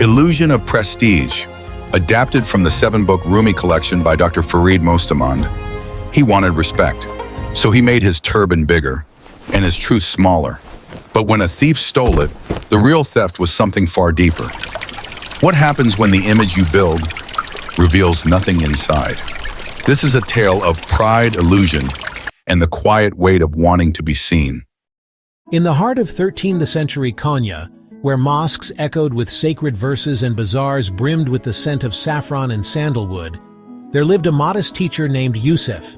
Illusion of prestige, adapted from the 7-book Rumi collection by Dr. Farid Mostamand. He wanted respect, so he made his turban bigger and his truth smaller. But when a thief stole it, the real theft was something far deeper. What happens when the image you build reveals nothing inside? This is a tale of pride, illusion, and the quiet weight of wanting to be seen. In the heart of 13th century Konya, where mosques echoed with sacred verses and bazaars brimmed with the scent of saffron and sandalwood, there lived a modest teacher named Yusuf.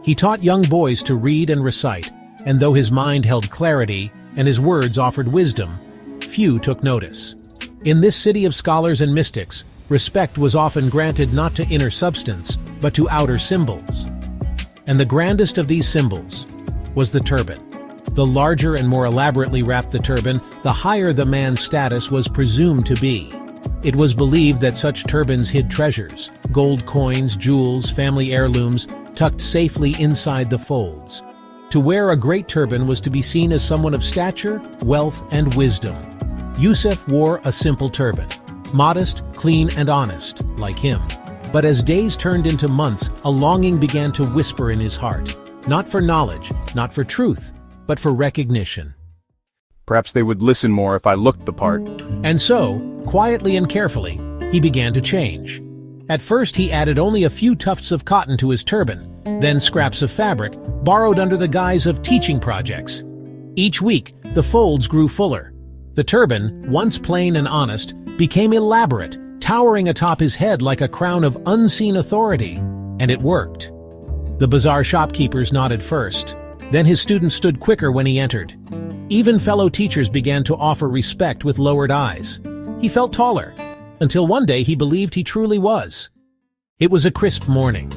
He taught young boys to read and recite, and though his mind held clarity and his words offered wisdom, few took notice. In this city of scholars and mystics, respect was often granted not to inner substance, but to outer symbols. And the grandest of these symbols was the turban. The larger and more elaborately wrapped the turban, the higher the man's status was presumed to be. It was believed that such turbans hid treasures, gold coins, jewels, family heirlooms, tucked safely inside the folds. To wear a great turban was to be seen as someone of stature, wealth, and wisdom. Yusuf wore a simple turban, modest, clean, and honest, like him. But as days turned into months, a longing began to whisper in his heart. Not for knowledge, not for truth, but for recognition. Perhaps they would listen more if I looked the part. And so, quietly and carefully, he began to change. At first he added only a few tufts of cotton to his turban, then scraps of fabric, borrowed under the guise of teaching projects. Each week, the folds grew fuller. The turban, once plain and honest, became elaborate, towering atop his head like a crown of unseen authority. And it worked. The bazaar shopkeepers nodded first. Then his students stood quicker when he entered. Even fellow teachers began to offer respect with lowered eyes. He felt taller, until one day he believed he truly was. It was a crisp morning.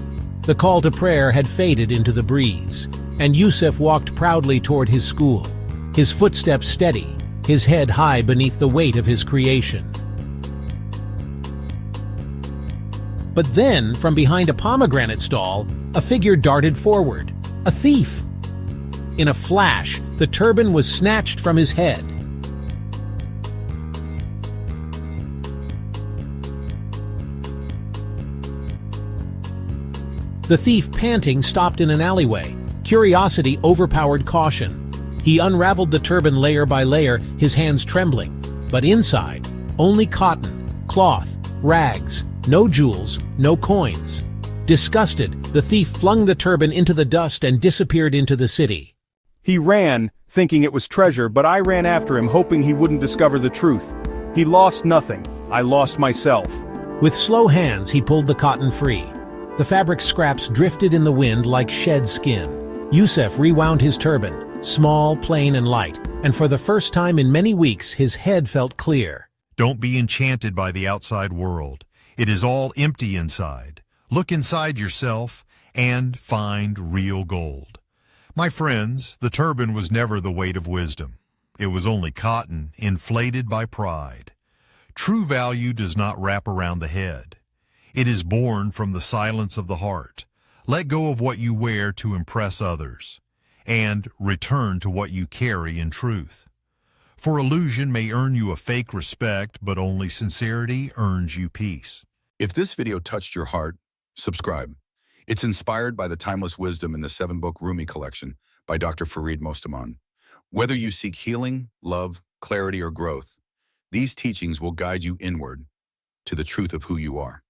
The call to prayer had faded into the breeze, and Yusuf walked proudly toward his school, his footsteps steady, his head high beneath the weight of his creation. But then, from behind a pomegranate stall, a figure darted forward. A thief! In a flash, the turban was snatched from his head. The thief, panting, stopped in an alleyway. Curiosity overpowered caution. He unraveled the turban layer by layer, his hands trembling. But inside, only cotton, cloth, rags, no jewels, no coins. Disgusted, the thief flung the turban into the dust and disappeared into the city. He ran, thinking it was treasure, but I ran after him, hoping he wouldn't discover the truth. He lost nothing. I lost myself. With slow hands, he pulled the cotton free. The fabric scraps drifted in the wind like shed skin. Yusuf rewound his turban, small, plain, and light, and for the first time in many weeks, his head felt clear. Don't be enchanted by the outside world. It is all empty inside. Look inside yourself and find real gold. My friends, the turban was never the weight of wisdom. It was only cotton inflated by pride. True value does not wrap around the head. It is born from the silence of the heart. Let go of what you wear to impress others, and return to what you carry in truth. For illusion may earn you a fake respect, but only sincerity earns you peace. If this video touched your heart, subscribe. It's inspired by the timeless wisdom in the 7-book Rumi collection by Dr. Farid Mostamand. Whether you seek healing, love, clarity, or growth, these teachings will guide you inward to the truth of who you are.